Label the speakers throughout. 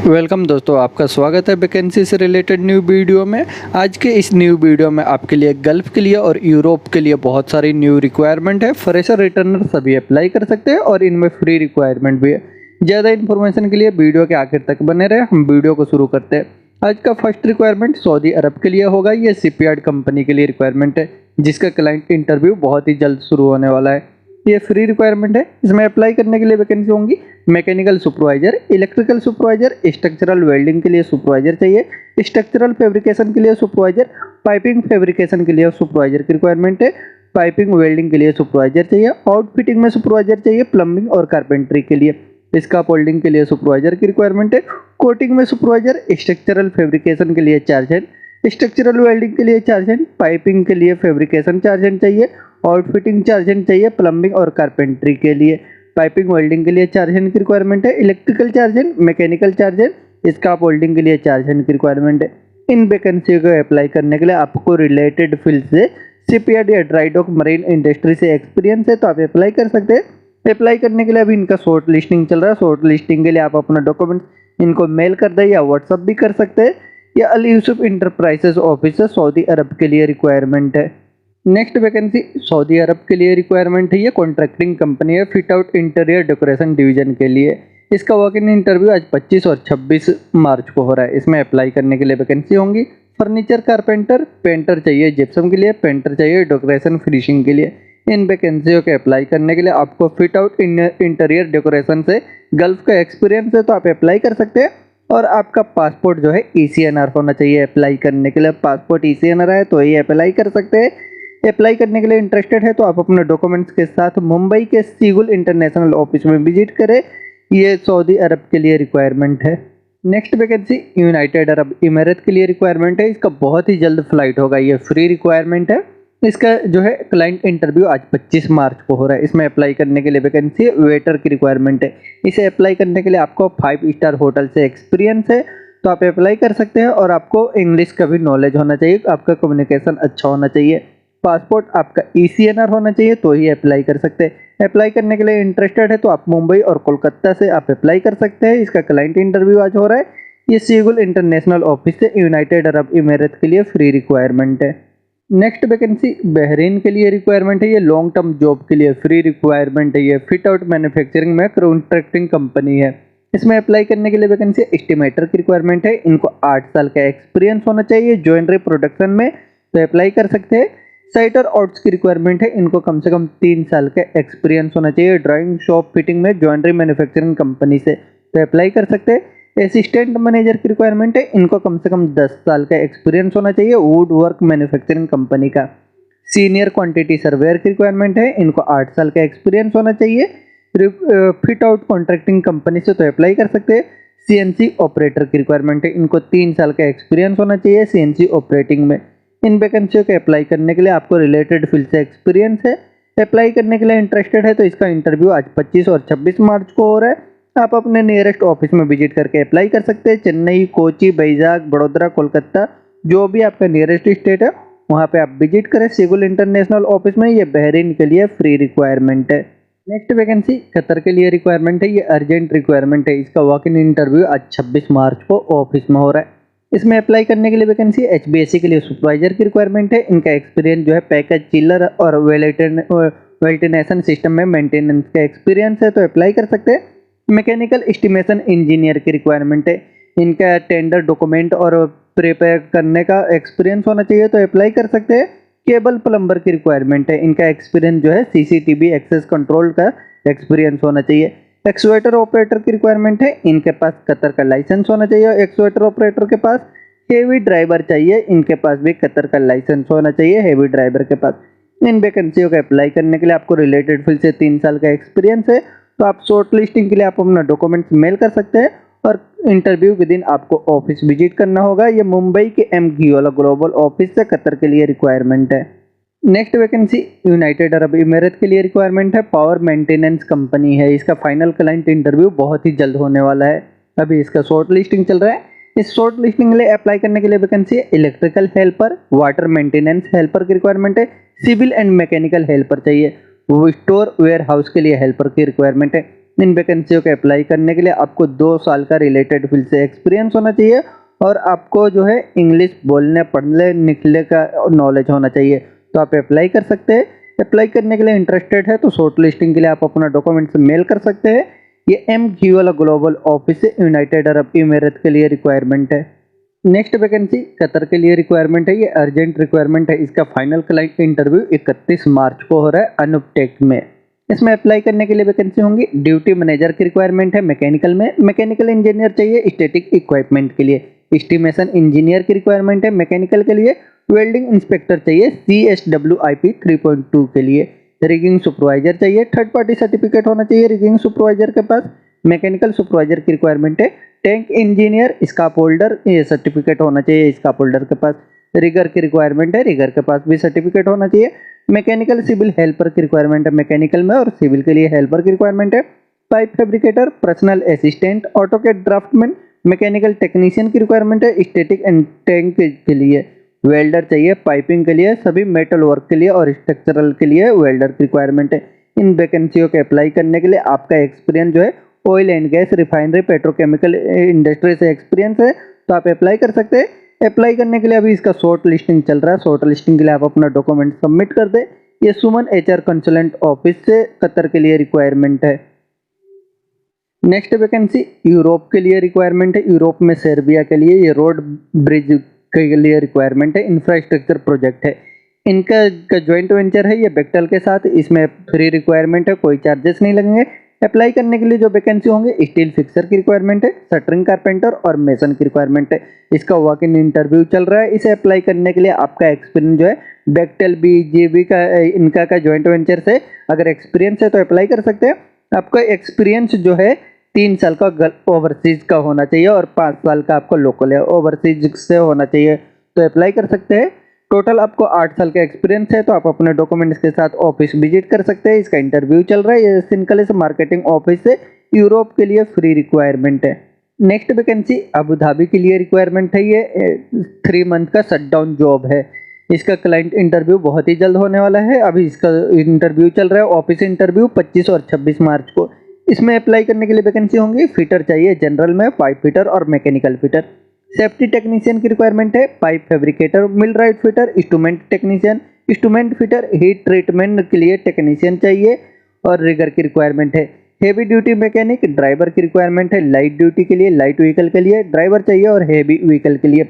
Speaker 1: Welcome दोस्तों, आपका स्वागत है वैकेंसी से रिलेटेड न्यू वीडियो में। आज के इस न्यू वीडियो में आपके लिए गल्फ के लिए और यूरोप के लिए बहुत सारी न्यू रिक्वायरमेंट है। फ्रेशर रिटर्नर सभी अप्लाई कर सकते हैं और इनमें फ्री रिक्वायरमेंट भी है। ज़्यादा इन्फॉर्मेशन के लिए वीडियो के आखिर तक बने रहे। हम वीडियो को शुरू करते हैं। आज का फर्स्ट रिक्वायरमेंट सऊदी अरब के लिए होगा। ये शिपयार्ड कंपनी के लिए रिक्वायरमेंट है, जिसका क्लाइंट इंटरव्यू बहुत ही जल्द शुरू होने वाला है। ये फ्री रिक्वायरमेंट है। इसमें अप्लाई करने के लिए वैकेंसी होंगी mechanical supervisor, electrical supervisor, structural welding के लिए सुपरवाइजर चाहिए, स्ट्रक्चरल फैब्रिकेशन के लिए सुपरवाइजर, पाइपिंग फैब्रिकेशन के लिए सुपरवाइजर की रिक्वायरमेंट है, पाइपिंग वेल्डिंग के लिए सुपरवाइजर चाहिए, आउटफिटिंग में सुपरवाइजर चाहिए, प्लम्बिंग और कारपेंटरी के लिए, स्काफ होल्डिंग के लिए सुपरवाइजर की रिक्वायरमेंट है, कोटिंग में सुपरवाइजर, स्ट्रक्चरल फैब्रिकेशन के लिए चार्जेंट, स्ट्रक्चरल वेल्डिंग के लिए चार्जेंट, पाइपिंग के लिए फैब्रिकेशन चार्जेंट चाहिए, आउटफिटिंग चार्जेंट चाहिए, प्लम्बिंग और कारपेंटरी के लिए, पाइपिंग वेल्डिंग के लिए चार्जेंट की रिक्वायरमेंट है, इलेक्ट्रिकल चार्जेंट, मैकेनिकल चार्जेंट, स्काफ होल्डिंग के लिए चार्जेंट की रिक्वायरमेंट है। इन वैकेंसी को अप्लाई करने के लिए आपको रिलेटेड फील्ड से शिपयार्ड या ड्राई डॉक मरीन इंडस्ट्री से एक्सपीरियंस है तो आप अप्लाई कर सकते हैं। अप्लाई करने के लिए अभी इनका शॉर्ट लिस्टिंग चल रहा है। शॉर्ट लिस्टिंग के लिए आप अपना डॉक्यूमेंट इनको मेल कर दें या व्हाट्सअप भी कर सकते हैं। यह अल यूसुफ इंटरप्राइजेस ऑफिस है, सऊदी अरब के लिए रिक्वायरमेंट है। नेक्स्ट वैकेंसी सऊदी अरब के लिए रिक्वायरमेंट है। ये कॉन्ट्रैक्टिंग कंपनी है fit out interior decoration division के लिए। इसका वॉक इन इंटरव्यू आज 25 और 26 मार्च को हो रहा है। इसमें अप्लाई करने के लिए वैकेंसी होंगी फर्नीचर कारपेंटर, पेंटर चाहिए जिप्सम के लिए, पेंटर चाहिए डेकोरेशन फिनिशिंग के लिए। इन वैकेंसियों के अप्लाई करने के लिए आपको फिट आउट इंटीरियर डेकोरेशन से गल्फ का एक्सपीरियंस है तो आप अप्लाई कर सकते हैं। और आपका पासपोर्ट जो है ECNR होना चाहिए। अप्लाई करने के लिए पासपोर्ट ECNR है तो ये अप्लाई कर सकते हैं। अप्लाई करने के लिए इंटरेस्टेड है तो आप अपने डॉक्यूमेंट्स के साथ मुंबई के सीगुल इंटरनेशनल ऑफिस में विजिट करें। ये सऊदी अरब के लिए रिक्वायरमेंट है। नेक्स्ट वैकेंसी यूनाइटेड अरब इमारात के लिए रिक्वायरमेंट है। इसका बहुत ही जल्द फ्लाइट होगा। ये फ्री रिक्वायरमेंट है। इसका जो है क्लाइंट इंटरव्यू आज 25 मार्च को हो रहा है। इसमें अप्लाई करने के लिए वैकेंसी वेटर की रिक्वायरमेंट है। इसे अप्लाई करने के लिए आपको 5 स्टार होटल से एक्सपीरियंस है तो आप अप्लाई कर सकते हैं। और आपको इंग्लिश का भी नॉलेज होना चाहिए, आपका कम्युनिकेशन अच्छा होना चाहिए, पासपोर्ट आपका ECNR होना चाहिए तो ही अप्लाई कर सकते हैं। अप्लाई करने के लिए इंटरेस्टेड है तो आप मुंबई और कोलकाता से आप अप्लाई कर सकते हैं। इसका क्लाइंट इंटरव्यू आज हो रहा है। ये सीगुल इंटरनेशनल ऑफिस से यूनाइटेड अरब इमारात के लिए फ्री रिक्वायरमेंट है। नेक्स्ट वैकेंसी बहरीन के लिए रिक्वायरमेंट है। ये लॉन्ग टर्म जॉब के लिए फ्री रिक्वायरमेंट है। ये फिट आउट मैन्युफैक्चरिंग में कॉन्ट्रैक्टिंग कंपनी है। इसमें अप्लाई करने के लिए वैकेंसी एस्टिमेटर की रिक्वायरमेंट है। इनको 8 साल का एक्सपीरियंस होना चाहिए ज्वेलरी प्रोडक्शन में तो अप्लाई कर सकते हैं। साइटर आउट्स की रिक्वायरमेंट है। इनको कम से कम 3 साल का एक्सपीरियंस होना चाहिए ड्राइंग शॉप फिटिंग में ज्वेलरी मैन्युफैक्चरिंग कंपनी से तो अप्लाई कर सकते हैं। असिस्टेंट मैनेजर की रिक्वायरमेंट है। इनको कम से कम 10 साल का एक्सपीरियंस होना चाहिए वुड वर्क मैन्युफैक्चरिंग कंपनी का। सीनियर क्वांटिटी सर्वेयर की रिक्वायरमेंट है। इनको 8 साल का एक्सपीरियंस होना चाहिए फिट आउट कॉन्ट्रैक्टिंग कंपनी से तो अप्लाई कर सकते हैं। CNC ऑपरेटर की रिक्वायरमेंट है। इनको 3 साल का एक्सपीरियंस होना चाहिए CNC ऑपरेटिंग में। इन वैकेंसियों के अप्लाई करने के लिए आपको रिलेटेड फील्ड से एक्सपीरियंस है। अप्लाई करने के लिए इंटरेस्टेड है तो इसका इंटरव्यू आज 25 और 26 मार्च को हो रहा है। आप अपने नियरेस्ट ऑफिस में विजिट करके अप्लाई कर सकते हैं। चेन्नई, कोची, बैजाग, बड़ोदरा, कोलकाता, जो भी आपका नियरेस्ट स्टेट है वहाँ पे आप विजिट करें सीगुल इंटरनेशनल ऑफिस में। ये बहरीन के लिए फ्री रिक्वायरमेंट है। नेक्स्ट वैकेंसी कतर के लिए रिक्वायरमेंट है। ये अर्जेंट रिक्वायरमेंट है। इसका वॉक इन इंटरव्यू आज 26 मार्च को ऑफिस में हो रहा है। इसमें अप्लाई करने के लिए वैकेंसी HBAC के लिए सुपरवाइजर की रिक्वायरमेंट है। इनका एक्सपीरियंस जो है पैकेज चिलर और वेल्टिनेशन सिस्टम में मेंटेनेंस का एक्सपीरियंस है तो अप्लाई कर सकते हैं। मैकेनिकल एस्टिमेशन इंजीनियर की रिक्वायरमेंट है। इनका टेंडर डॉक्यूमेंट और प्रिपेयर करने का एक्सपीरियंस होना चाहिए तो अप्लाई कर सकते हैं। केबल प्लम्बर की रिक्वायरमेंट है। इनका एक्सपीरियंस जो है CCTV एक्सेस कंट्रोल का एक्सपीरियंस होना चाहिए। एक्सवेटर ऑपरेटर की रिक्वायरमेंट है। इनके पास कतर का लाइसेंस होना चाहिए। एक्सवेटर ऑपरेटर के पास हेवी ड्राइवर चाहिए। इनके पास भी कतर का लाइसेंस होना चाहिए हेवी ड्राइवर के पास। इन वैकेंसियों का अप्लाई करने के लिए आपको रिलेटेड फील्ड से 3 साल का एक्सपीरियंस है तो आप शॉर्ट लिस्टिंग के लिए आप अपना डॉक्यूमेंट्स मेल कर सकते हैं। और इंटरव्यू के दिन आपको ऑफिस विजिट करना होगा। ये मुंबई के M घियोला ग्लोबल ऑफिस से कतर के लिए रिक्वायरमेंट है। नेक्स्ट वैकेंसी यूनाइटेड अरब इमारात के लिए रिक्वायरमेंट है। पावर मेंटेनेंस कंपनी है। इसका फाइनल क्लाइंट इंटरव्यू बहुत ही जल्द होने वाला है। अभी इसका शॉर्ट लिस्टिंग चल रहा है। इस शॉर्ट लिस्टिंग के लिए अप्लाई करने के लिए वैकेंसी है electrical helper, water maintenance helper की रिक्वायरमेंट है, सिविल एंड मैकेनिकल हेल्पर चाहिए, स्टोर वेयर हाउस के लिए हेल्पर की रिक्वायरमेंट है, इन वैकेंसियों के अप्लाई करने के लिए आपको 2 साल का रिलेटेड फील्ड से एक्सपीरियंस होना चाहिए और आपको जो है इंग्लिश बोलने पढ़ने लिखने का नॉलेज होना चाहिए, तो आप अप्लाई कर सकते हैं। अप्लाई करने के लिए इंटरेस्टेड है तो शॉर्ट लिस्टिंग के लिए आप अपना डॉक्यूमेंट्स मेल कर सकते हैं। ये MG वाला ग्लोबल ऑफिस से यूनाइटेड अरब इमिरेट के लिए रिक्वायरमेंट है। नेक्स्ट वैकेंसी कतर के लिए रिक्वायरमेंट है, ये अर्जेंट रिक्वायरमेंट है। इसका फाइनल क्लाइंट इंटरव्यू 31 मार्च को हो रहा है अनुपटेक में। इसमें अप्लाई करने के लिए वैकेंसी होंगी। ड्यूटी मैनेजर की रिक्वायरमेंट है मैकेनिकल में, मैकेनिकल इंजीनियर चाहिए स्टैटिक इक्विपमेंट के लिए। एस्टिमेशन इंजीनियर की रिक्वायरमेंट है मैकेनिकल के लिए। वेल्डिंग इंस्पेक्टर चाहिए CSWIP 3.2 के लिए। रिगिंग सुपरवाइजर चाहिए, थर्ड पार्टी सर्टिफिकेट होना चाहिए रिगिंग सुपरवाइजर के पास। मैकेनिकल सुपरवाइजर की रिक्वायरमेंट है। टैंक इंजीनियर स्काप होल्डर ये सर्टिफिकेट होना चाहिए स्काप होल्डर के पास। रिगर की रिक्वायरमेंट है, रिगर के पास भी सर्टिफिकेट होना चाहिए। मैकेनिकल सिविल हेल्पर की रिक्वायरमेंट है मैकेनिकल में, और सिविल के लिए हेल्पर की रिक्वायरमेंट है। Pipe fabricator, personal assistant, AutoCAD draftsman, mechanical technician की रिक्वायरमेंट है स्टैटिक एंड टैंक के लिए। वेल्डर चाहिए पाइपिंग के लिए, सभी मेटल वर्क के लिए और स्ट्रक्चरल के लिए वेल्डर की रिक्वायरमेंट है। इन वैकेंसियों के अप्लाई करने के लिए आपका एक्सपीरियंस जो है oil and gas, refinery, petrochemical industry से एक्सपीरियंस है तो आप अप्लाई कर सकते हैं। अप्लाई करने के लिए अभी इसका शॉर्ट लिस्टिंग चल रहा है। शॉर्ट लिस्टिंग के लिए आप अपना डॉक्यूमेंट सबमिट कर दें। ये सुमन HR कंसल्टेंट ऑफिस से कतर के लिए रिक्वायरमेंट है। नेक्स्ट वैकेंसी यूरोप के लिए रिक्वायरमेंट है। यूरोप में सर्बिया के लिए ये रोड ब्रिज के लिए रिक्वायरमेंट है, इंफ्रास्ट्रक्चर प्रोजेक्ट है। इनका ज्वाइंट वेंचर है ये बेक्टल के साथ। इसमें फ्री रिक्वायरमेंट है, कोई चार्जेस नहीं लगेंगे। अप्लाई करने के लिए जो वैकेंसी होंगे स्टील फिक्सर की रिक्वायरमेंट है, शटरिंग कारपेंटर और मेसन की रिक्वायरमेंट है। इसका वॉक इन इंटरव्यू चल रहा है। इसे अप्लाई करने के लिए आपका एक्सपीरियंस जो है बेक्टल BGB का इनका ज्वाइंट वेंचर से अगर एक्सपीरियंस है तो अप्लाई कर सकते हैं। आपका एक्सपीरियंस जो है 3 साल का ओवरसीज का होना चाहिए और 5 साल का आपको लोकल है ओवरसीज से होना चाहिए, तो अप्लाई कर सकते हैं। टोटल आपको 8 साल का एक्सपीरियंस है तो आप अपने डॉक्यूमेंट्स के साथ ऑफिस विजिट कर सकते हैं। इसका इंटरव्यू चल रहा है। ये सिंकलिस मार्केटिंग ऑफिस से यूरोप के लिए फ्री रिक्वायरमेंट है। नेक्स्ट वैकेंसी अबू धाबी के लिए रिक्वायरमेंट है। ये 3 मंथ का शटडाउन जॉब है। इसका क्लाइंट इंटरव्यू बहुत ही जल्द होने वाला है। अभी इसका इंटरव्यू चल रहा है, ऑफिस इंटरव्यू 25 और 26 मार्च को। इसमें अप्लाई करने के लिए वैकेंसी होंगी। फिटर चाहिए जनरल में, पाइप फिटर और मैकेनिकल फिटर। सेफ्टी टेक्नीशियन की रिक्वायरमेंट है। Pipe fabricator, millwright fitter, instrument technician, instrument fitter, heat treatment के लिए टेक्नीशियन चाहिए और रिगर की रिक्वायरमेंट है। हेवी ड्यूटी मैकेनिक, ड्राइवर की रिक्वायरमेंट है। लाइट ड्यूटी के लिए, लाइट व्हीकल के लिए ड्राइवर चाहिए और हेवी व्हीकल के लिए,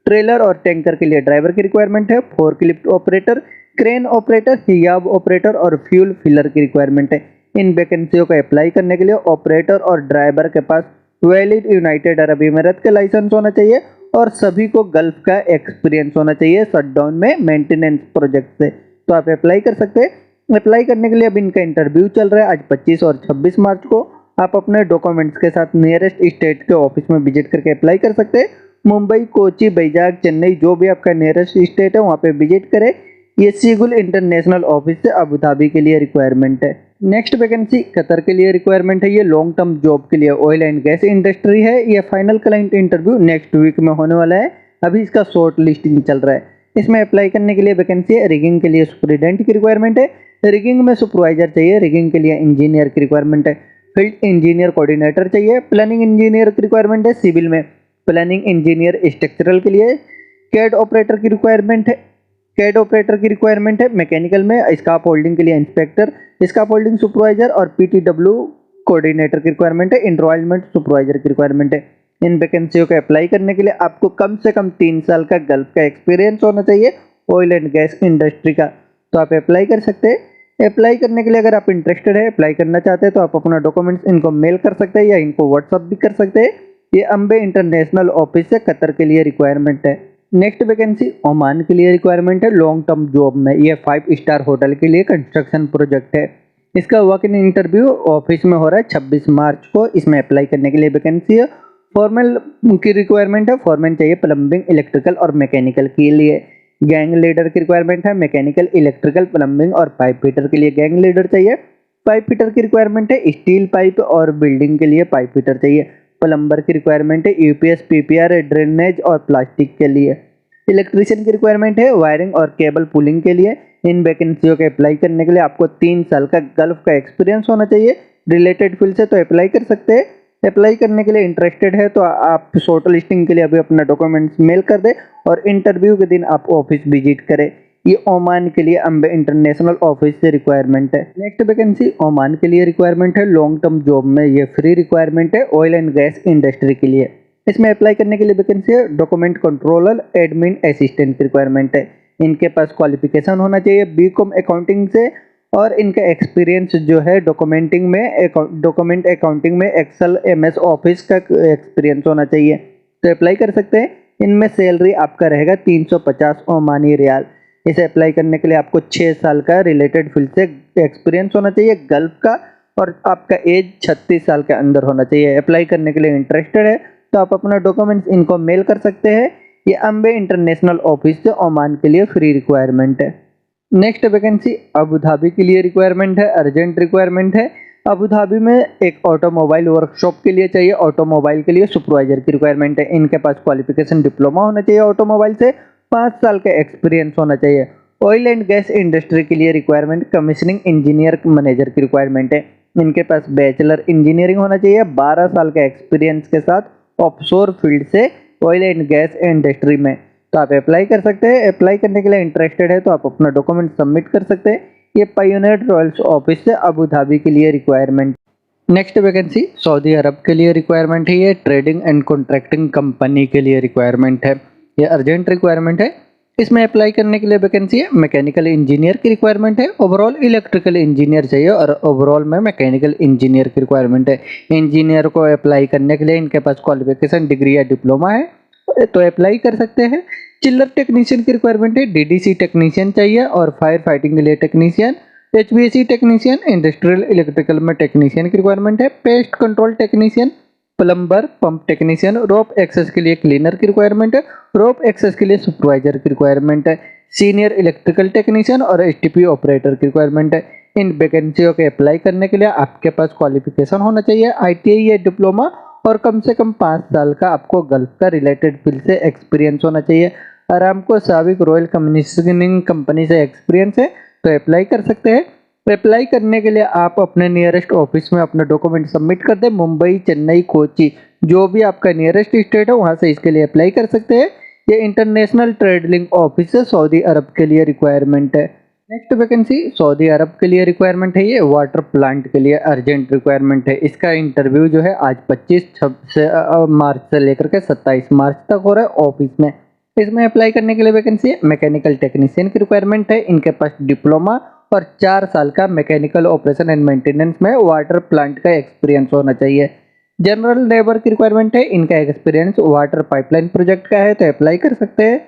Speaker 1: ट्रेलर और टैंकर के लिए ड्राइवर की रिक्वायरमेंट है। Forklift operator, crane operator, hiab operator और फ्यूल फिलर की रिक्वायरमेंट है। इन वैकेंसियों को अप्लाई करने के लिए ऑपरेटर और ड्राइवर के पास वैलिड यूनाइटेड अरब इमिरेट का लाइसेंस होना चाहिए और सभी को गल्फ का एक्सपीरियंस होना चाहिए शटडाउन में मेंटेनेंस प्रोजेक्ट से, तो आप अप्लाई कर सकते हैं। अप्लाई करने के लिए अब इनका इंटरव्यू चल रहा है आज 25 और 26 मार्च को। आप अपने डॉक्यूमेंट्स के साथ नियरेस्ट स्टेट के ऑफिस में विजिट करके अप्लाई कर सकते हैं। मुंबई, कोची, बैजाग, चेन्नई, जो भी आपका नियरेस्ट स्टेट है वहाँ पे विजिट करें। ये सीगुल इंटरनेशनल ऑफिस से अबू धाबी के लिए रिक्वायरमेंट है। नेक्स्ट वैकेंसी कतर के लिए रिक्वायरमेंट है। ये लॉन्ग टर्म जॉब के लिए ऑयल एंड गैस इंडस्ट्री है। ये final client interview next week में होने वाला है। अभी इसका शॉर्ट लिस्टिंग चल रहा है। इसमें अप्लाई करने के लिए वैकेंसी है। रिगिंग के लिए सुपरिटेंडेंट की रिक्वायरमेंट है। रिगिंग में सुपरवाइजर चाहिए। रिगिंग के लिए इंजीनियर की रिक्वायरमेंट है। फील्ड इंजीनियर कोऑर्डिनेटर चाहिए। प्लानिंग इंजीनियर की रिक्वायरमेंट है। सिविल में प्लानिंग इंजीनियर स्ट्रक्चरल के लिए। कैड ऑपरेटर की रिक्वायरमेंट है। कैड ऑपरेटर की रिक्वायरमेंट है। मैकेनिकल में स्काप होल्डिंग के लिए इंस्पेक्टर, स्काप होल्डिंग सुपरवाइजर और PTW कोऑर्डिनेटर की रिक्वायरमेंट है। एनरोलमेंट सुपरवाइजर की रिक्वायरमेंट है। इन वैकेंसियों को अप्लाई करने के लिए आपको कम से कम 3 साल का गल्फ का एक्सपीरियंस होना चाहिए ऑयल एंड गैस इंडस्ट्री का, तो आप अप्लाई कर सकते हैं। अप्लाई करने के लिए अगर आप इंटरेस्टेड है, अप्लाई करना चाहते हैं तो आप अपना डॉक्यूमेंट्स इनको मेल कर सकते हैं या इनको व्हाट्सअप भी कर सकते हैं। ये अम्बे इंटरनेशनल ऑफिस से कतर के लिए रिक्वायरमेंट है। नेक्स्ट वैकेंसी ओमान के लिए रिक्वायरमेंट है लॉन्ग टर्म जॉब में। ये 5 स्टार होटल के लिए कंस्ट्रक्शन प्रोजेक्ट है। इसका वर्क इन इंटरव्यू ऑफिस में हो रहा है 26 मार्च को। इसमें अप्लाई करने के लिए वैकेंसी है। फॉर्मल की रिक्वायरमेंट है। फॉरमैन चाहिए प्लम्बिंग, इलेक्ट्रिकल और मैकेनिकल के लिए। गैंग लीडर की रिक्वायरमेंट है। मैकेनिकल, इलेक्ट्रिकल, प्लम्बिंग और पाइप फिटर के लिए गैंग लीडर चाहिए। पाइप फिटर की रिक्वायरमेंट है। स्टील पाइप और बिल्डिंग के लिए पाइप फिटर चाहिए। प्लम्बर की रिक्वायरमेंट है। UPS, PPR, ड्रेनेज और प्लास्टिक के लिए। इलेक्ट्रीशियन की रिक्वायरमेंट है वायरिंग और केबल पुलिंग के लिए। इन वैकेंसियों के अप्लाई करने के लिए आपको 3 साल का गल्फ का एक्सपीरियंस होना चाहिए। रिलेटेड फील्ड से, तो अप्लाई कर सकते हैं। अप्लाई करने के लिए इंटरेस्टेड है तो आप शॉर्ट लिस्टिंग के लिए अभी अपना डॉक्यूमेंट्स मेल कर दें और इंटरव्यू के दिन आप ऑफिस विजिट करें। ये ओमान के लिए अम्बे इंटरनेशनल ऑफिस से रिक्वायरमेंट है। नेक्स्ट वैकेंसी ओमान के लिए रिक्वायरमेंट है, लॉन्ग टर्म जॉब में ये फ्री रिक्वायरमेंट है, ऑयल एंड गैस इंडस्ट्री के लिए। इसमें अप्लाई करने के लिए वैकेंसी है डॉक्यूमेंट कंट्रोलर एडमिन असिस्टेंट की रिक्वायरमेंट है। इनके पास क्वालिफिकेशन होना चाहिए बीकॉम अकाउंटिंग से और इनका एक्सपीरियंस जो है डॉक्यूमेंट अकाउंटिंग में एक्सेल एमएस ऑफिस का एक्सपीरियंस होना चाहिए, तो अप्लाई कर सकते हैं। इनमें सैलरी आपका रहेगा 350 ओमानी रियाल। इसे अप्लाई करने के लिए आपको 6 साल का रिलेटेड फील्ड से एक्सपीरियंस होना चाहिए गल्फ का, और आपका एज 36 साल के अंदर होना चाहिए। अप्लाई करने के लिए इंटरेस्टेड है तो आप अपना डॉक्यूमेंट्स इनको मेल कर सकते हैं। ये अम्बे इंटरनेशनल ऑफिस से ओमान के लिए फ्री रिक्वायरमेंट है। नेक्स्ट वैकेंसी अबू धाबी के लिए रिक्वायरमेंट है, अर्जेंट रिक्वायरमेंट है। अबू धाबी में एक ऑटोमोबाइल वर्कशॉप के लिए चाहिए, ऑटोमोबाइल के लिए सुपरवाइजर की रिक्वायरमेंट है। इनके पास क्वालिफिकेशन डिप्लोमा होना चाहिए ऑटोमोबाइल से, 5 साल का एक्सपीरियंस होना चाहिए। ऑयल एंड गैस इंडस्ट्री के लिए रिक्वायरमेंट कमीशनिंग इंजीनियर मैनेजर की रिक्वायरमेंट है। इनके पास बैचलर इंजीनियरिंग होना चाहिए, 12 साल का एक्सपीरियंस के साथ ऑफशोर फील्ड से ऑयल एंड गैस इंडस्ट्री में, तो आप अप्लाई कर सकते हैं। अप्लाई करने के लिए इंटरेस्टेड है तो आप अपना डॉक्यूमेंट सबमिट कर सकते हैं। ये पायोनियर रॉयल्स ऑफिस से अबू धाबी के लिए रिक्वायरमेंट। नेक्स्ट वैकेंसी सऊदी अरब के लिए रिक्वायरमेंट है, ये ट्रेडिंग एंड कॉन्ट्रैक्टिंग कंपनी के लिए रिक्वायरमेंट है। ये अर्जेंट रिक्वायरमेंट है। इसमें अप्लाई करने के लिए वैकेंसी है मैकेनिकल इंजीनियर की रिक्वायरमेंट है, ओवरऑल इलेक्ट्रिकल इंजीनियर चाहिए और ओवरऑल में मैकेनिकल इंजीनियर की रिक्वायरमेंट है। इंजीनियर को अप्लाई करने के लिए इनके पास क्वालिफिकेशन डिग्री या डिप्लोमा है तो अप्लाई कर सकते हैं। चिल्लर टेक्नीशियन की रिक्वायरमेंट है, डीडीसी टेक्नीशियन चाहिए और फायर फाइटिंग के लिए technician, HVAC technician, industrial electrical में टेक्नीशियन की रिक्वायरमेंट है, pest control technician, plumber, pump technician, rope access के लिए क्लीनर की रिक्वायरमेंट है, रोप एक्सेस के लिए सुपरवाइजर की रिक्वायरमेंट है, सीनियर इलेक्ट्रिकल टेक्नीशियन और एसटीपी ऑपरेटर की रिक्वायरमेंट है। इन वैकेंसियों के अप्लाई करने के लिए आपके पास क्वालिफिकेशन होना चाहिए आईटीआई या डिप्लोमा और कम से कम 5 साल का आपको गल्फ का रिलेटेड फील्ड से एक्सपीरियंस होना चाहिए। अरामको साबिक रॉयल कमीशनिंग कंपनी से एक्सपीरियंस है तो अप्लाई कर सकते हैं। अप्लाई करने के लिए आप अपने नियरेस्ट ऑफिस में अपना डॉक्यूमेंट सबमिट कर दें। मुंबई, चेन्नई, कोची, जो भी आपका नियरेस्ट स्टेट है वहां से इसके लिए अप्लाई कर सकते हैं। ये इंटरनेशनल ट्रेड लिंक ऑफिस है, सऊदी अरब के लिए रिक्वायरमेंट है। नेक्स्ट वैकेंसी सऊदी अरब के लिए रिक्वायरमेंट है, ये वाटर प्लांट के लिए अर्जेंट रिक्वायरमेंट है। इसका इंटरव्यू जो है आज 25 मार्च से लेकर के 27 मार्च तक हो रहा है ऑफिस में। इसमें अप्लाई करने के लिए वैकेंसी है मैकेनिकल टेक्नीशियन की रिक्वायरमेंट है। इनके पास डिप्लोमा और 4 साल का मैकेनिकल ऑपरेशन एंड मेंटेनेंस में वाटर प्लांट का एक्सपीरियंस होना चाहिए। जनरल लेबर की रिक्वायरमेंट है, इनका एक्सपीरियंस वाटर पाइपलाइन प्रोजेक्ट का है तो अप्लाई कर सकते हैं।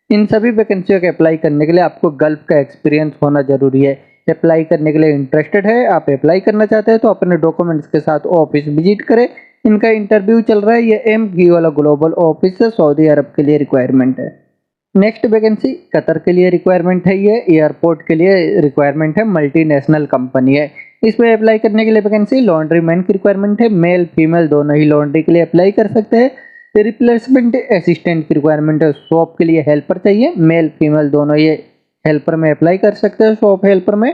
Speaker 1: इन सभी वैकेंसियों के अप्लाई करने के लिए आपको गल्फ का एक्सपीरियंस होना जरूरी है। अप्लाई करने के लिए इंटरेस्टेड है, आप अप्लाई करना चाहते हैं तो अपने डॉक्यूमेंट्स के साथ ऑफिस विजिट करें। इनका इंटरव्यू चल रहा है, ये एमगी वाला ग्लोबल ऑफिस है, सऊदी अरब के लिए रिक्वायरमेंट है। नेक्स्ट वैकेंसी कतर के लिए रिक्वायरमेंट है, ये एयरपोर्ट के लिए रिक्वायरमेंट है, मल्टीनेशनल कंपनी है। इसमें अप्लाई करने के लिए वैकेंसी लॉन्ड्री मैन की रिक्वायरमेंट है, मेल फीमेल दोनों ही लॉन्ड्री के लिए अप्लाई कर सकते हैं। रिप्लेसमेंट असिस्टेंट की रिक्वायरमेंट है, शॉप के लिए हेल्पर चाहिए, मेल फीमेल दोनों ये हेल्पर में अप्लाई कर सकते हैं शॉप हेल्पर में।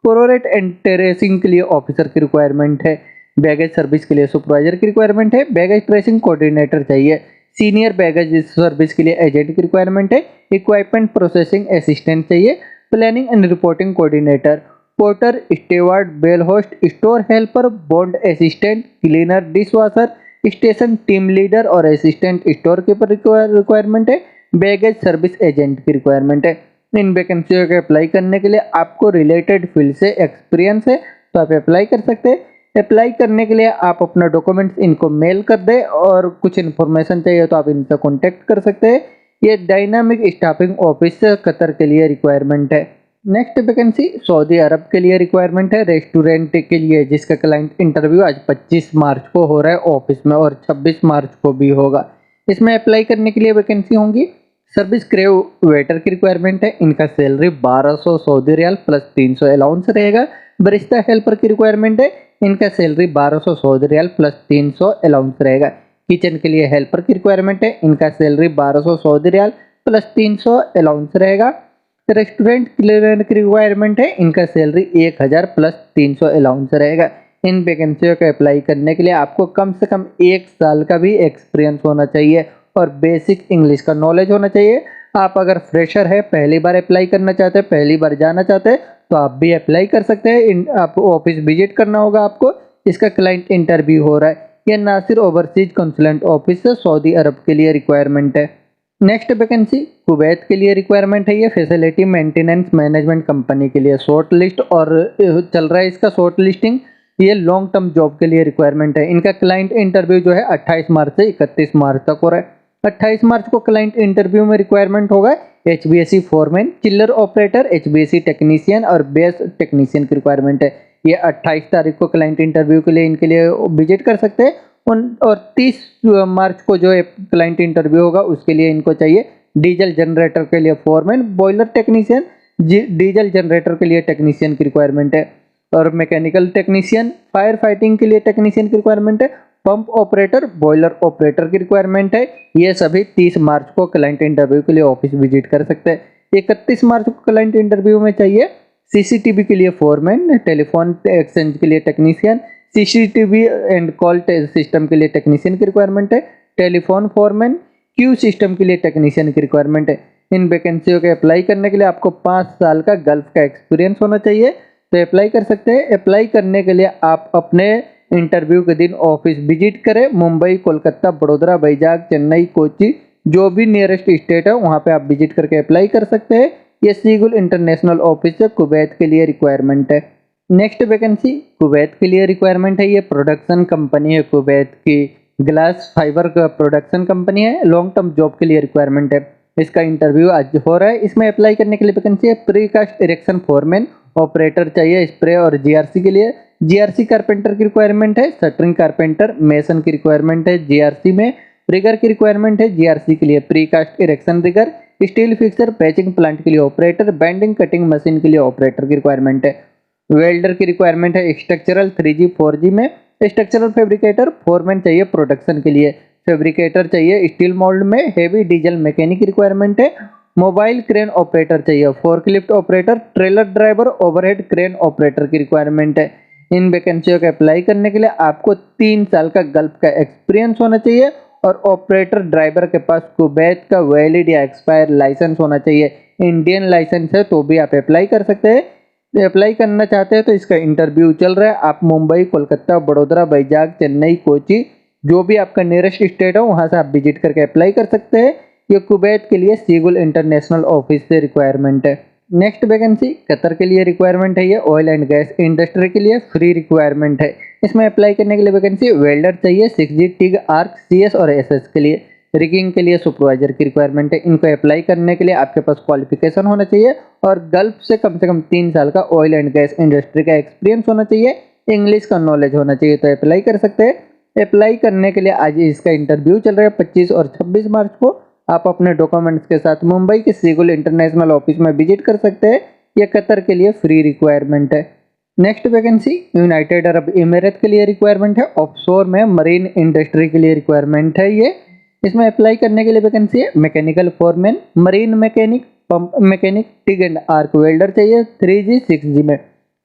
Speaker 1: प्रोरेट एंड ट्रेसिंग के लिए ऑफिसर की रिक्वायरमेंट है, बैगेज सर्विस के लिए सुपरवाइजर की रिक्वायरमेंट है, बैगेज ट्रेसिंग कोऑर्डिनेटर चाहिए, सीनियर बैगेज सर्विस के लिए एजेंट की रिक्वायरमेंट है, इक्विपमेंट प्रोसेसिंग असिस्टेंट चाहिए, planning and reporting coordinator, porter, steward, bell host, store helper, bond assistant, cleaner, dishwasher, station team leader और असिस्टेंट स्टोर कीपर रिक्वायरमेंट है, baggage service agent की requirement है। इन वैकेंसियों के अप्लाई करने के लिए आपको रिलेटेड फील्ड से एक्सपीरियंस है तो आप अप्लाई कर सकते हैं। अप्लाई करने के लिए आप अपना डॉक्यूमेंट्स इनको मेल कर दें और कुछ इन्फॉर्मेशन चाहिए तो आप इनसे कॉन्टेक्ट कर सकते हैं। ये डायनामिक स्टाफिंग ऑफिस से कतर के लिए रिक्वायरमेंट है। नेक्स्ट वैकेंसी सऊदी अरब के लिए रिक्वायरमेंट है, रेस्टोरेंट के लिए, जिसका क्लाइंट इंटरव्यू आज 25 मार्च को हो रहा है ऑफिस में और 26 मार्च को भी होगा। इसमें अप्लाई करने के लिए वैकेंसी होंगी सर्विस क्रेव वेटर की रिक्वायरमेंट है, इनका salary 1200 Saudi riyal plus 300 allowance रहेगा। बरिस्ता हेल्पर की रिक्वायरमेंट है, इनका salary 1200 Saudi riyal plus 300 allowance रहेगा। किचन के लिए हेल्पर की रिक्वायरमेंट है, इनका salary 1200 Saudi riyal plus 300 allowance रहेगा। रेस्टोरेंट क्लीनर की रिक्वायरमेंट है, इनका सैलरी 1000 प्लस 300 अलाउंस रहेगा। इन वैकेंसियों को अप्लाई करने के लिए आपको कम से कम 1 साल का भी एक्सपीरियंस होना चाहिए और बेसिक इंग्लिश का नॉलेज होना चाहिए। आप अगर फ्रेशर है, पहली बार अप्लाई करना चाहते हैं, पहली बार जाना चाहते हैं, तो आप भी अप्लाई कर सकते हैं। आप ऑफिस विजिट करना होगा आपको। इसका क्लाइंट इंटरव्यू हो रहा है। ये नासिर ओवरसीज कंसुलेंट ऑफिस से सऊदी अरब के लिए रिक्वायरमेंट है। नेक्स्ट वैकेंसी कुवैत के लिए रिक्वायरमेंट है। ये फैसिलिटी मेंटेनेंस मैनेजमेंट कंपनी के लिए शॉर्ट लिस्ट और चल रहा है इसका शॉर्ट लिस्टिंग। ये लॉन्ग टर्म जॉब के लिए रिक्वायरमेंट है। इनका क्लाइंट इंटरव्यू जो है 28 मार्च से 31 मार्च तक हो रहा है। 28 मार्च को क्लाइंट इंटरव्यू में रिक्वायरमेंट होगा HVAC फोरमैन, चिल्लर ऑपरेटर, HVAC टेक्नीशियन और बेस टेक्नीशियन की रिक्वायरमेंट है। ये 28 तारीख को क्लाइंट इंटरव्यू के लिए इनके लिए विजिट कर सकते हैं। और 30 मार्च को जो क्लाइंट इंटरव्यू होगा उसके लिए इनको चाहिए डीजल जनरेटर के लिए foreman, boiler technician, diesel generator के लिए टेक्नीशियन की रिक्वायरमेंट है और मैकेनिकल टेक्नीशियन, फायर फाइटिंग के लिए टेक्नीशियन की रिक्वायरमेंट है, पंप ऑपरेटर, बॉयलर ऑपरेटर की रिक्वायरमेंट है। ये सभी 30 मार्च को क्लाइंट इंटरव्यू के लिए ऑफिस विजिट कर सकते हैं। 31 मार्च को क्लाइंट इंटरव्यू में चाहिए CCTV के लिए फोरमैन, टेलीफोन एक्सचेंज के लिए technician, CCTV and call system के लिए टेक्नीशियन की रिक्वायरमेंट है, टेलीफोन फोरमैन, क्यू सिस्टम के लिए टेक्नीशियन की रिक्वायरमेंट है। इन वैकेंसियों के अप्लाई करने के लिए आपको 5 साल का गल्फ का एक्सपीरियंस होना चाहिए, तो अप्लाई कर सकते हैं। अप्लाई करने के लिए आप अपने इंटरव्यू के दिन ऑफिस विजिट करें। मुंबई, कोलकाता, बड़ोदरा, वैजाग, चेन्नई, कोची, जो भी नियरेस्ट स्टेट है वहाँ पे आप विजिट करके अप्लाई कर सकते हैं। ये सीगुल इंटरनेशनल ऑफिस से कुवैत के लिए रिक्वायरमेंट है। नेक्स्ट वैकेंसी कुवैत के लिए रिक्वायरमेंट है। ये प्रोडक्शन कंपनी है, कुवैत की ग्लास फाइबर का प्रोडक्शन कंपनी है। लॉन्ग टर्म जॉब के लिए रिक्वायरमेंट है। इसका इंटरव्यू आज हो रहा है। इसमें अप्लाई करने के लिए वैकेंसी है प्रीकास्ट इरेक्शन फोरमैन ऑपरेटर चाहिए स्प्रे और GRC के लिए। GRC कारपेंटर की रिक्वायरमेंट है, शटरिंग कारपेंटर, मेसन की रिक्वायरमेंट है GRC में, रिगर की रिक्वायरमेंट है GRC के लिए, precast erection rigger, steel fixer, patching plant के लिए ऑपरेटर, बैंडिंग कटिंग मशीन के लिए ऑपरेटर की रिक्वायरमेंट है। वेल्डर की रिक्वायरमेंट है स्ट्रक्चरल 3G 4G में, स्ट्रक्चरल फैब्रिकेटर, फोरमैन चाहिए प्रोडक्शन के लिए, फैब्रिकेटर चाहिए स्टील मोल्ड में, हेवी डीजल मैकेनिक की रिक्वायरमेंट है, मोबाइल क्रेन ऑपरेटर चाहिए, forklift operator, trailer driver, overhead crane operator की रिक्वायरमेंट है। इन वैकेंसियों को अप्लाई करने के लिए आपको 3 साल का गल्फ का एक्सपीरियंस होना चाहिए और ऑपरेटर ड्राइवर के पास कुवैत का वैलिड या एक्सपायर लाइसेंस होना चाहिए। इंडियन लाइसेंस है तो भी आप अप्लाई कर सकते हैं। अप्लाई करना चाहते हैं तो इसका इंटरव्यू चल रहा है। आप मुंबई, कोलकाता, बड़ोदरा, वैजाग, चेन्नई, कोची, जो भी आपका नियरेस्ट स्टेट है वहाँ से आप विजिट करके अप्लाई कर सकते हैं। ये कुवैत के लिए सीगुल इंटरनेशनल ऑफिस से रिक्वायरमेंट है। नेक्स्ट वैकेंसी कतर के लिए रिक्वायरमेंट है। ये ऑयल एंड गैस इंडस्ट्री के लिए फ्री रिक्वायरमेंट है। इसमें अप्लाई करने के लिए वैकेंसी वेल्डर चाहिए 6G, टिग, आर्क, CS और SS के लिए, रिगिंग के लिए सुपरवाइजर की रिक्वायरमेंट है। इनको अप्लाई करने के लिए आपके पास क्वालिफिकेशन होना चाहिए और गल्फ से कम 3 साल का ऑयल एंड गैस इंडस्ट्री का एक्सपीरियंस होना चाहिए, इंग्लिश का नॉलेज होना चाहिए, तो अप्लाई कर सकते हैं। अप्लाई करने के लिए आज इसका इंटरव्यू चल रहा है 25 और 26 मार्च को। आप अपने डॉक्यूमेंट्स के साथ मुंबई के सीगुल इंटरनेशनल ऑफिस में विजिट कर सकते हैं। यह कतर के लिए फ्री रिक्वायरमेंट है। Next vacancy United Arab emirate के लिए रिक्वायरमेंट है। ऑफशोर में मरीन इंडस्ट्री के लिए रिक्वायरमेंट है। ये इसमें अप्लाई करने के लिए वैकेंसी है mechanical foreman, marine mechanic, pump mechanic, TIG and arc welder चाहिए 3G 6G में।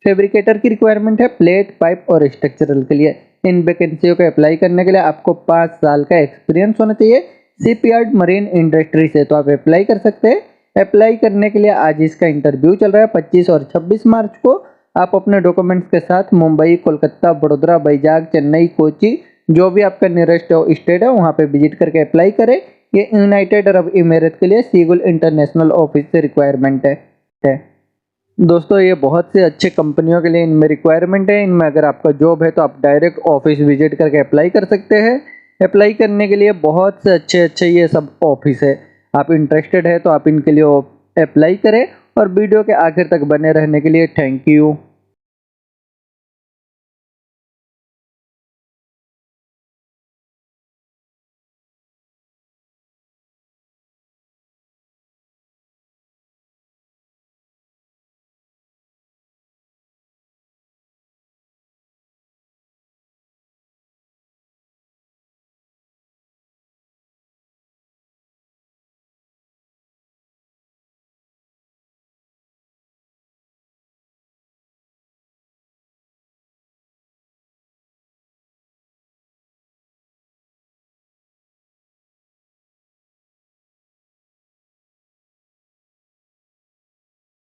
Speaker 1: फैब्रिकेटर की रिक्वायरमेंट है प्लेट, पाइप और स्ट्रक्चरल के लिए। इन वैकेंसियों को अप्लाई करने के लिए आपको 5 साल का एक्सपीरियंस होना चाहिए शिपयार्ड मरीन इंडस्ट्री से, तो आप अप्लाई कर सकते हैं। अप्लाई करने के लिए आज इसका इंटरव्यू चल रहा है 25 और 26 मार्च को। आप अपने डॉक्यूमेंट्स के साथ मुंबई, कोलकाता, बड़ोदरा, वैजाग, चेन्नई, कोची, जो भी आपका नियरेस्ट स्टेट है वहाँ पे विजिट करके अप्लाई करें। ये यूनाइटेड अरब इमिरेट के लिए सीगुल इंटरनेशनल ऑफिस से रिक्वायरमेंट है। दोस्तों ये बहुत से अच्छे कंपनियों के लिए इनमें रिक्वायरमेंट है। इनमें अगर आपका जॉब है तो आप डायरेक्ट ऑफिस विजिट करके अप्लाई कर सकते हैं। अप्लाई करने के लिए बहुत से अच्छे ये सब ऑफिस है। आप इंटरेस्टेड है तो आप इनके लिए अप्लाई करें और वीडियो के आखिर तक बने रहने के लिए थैंक यू।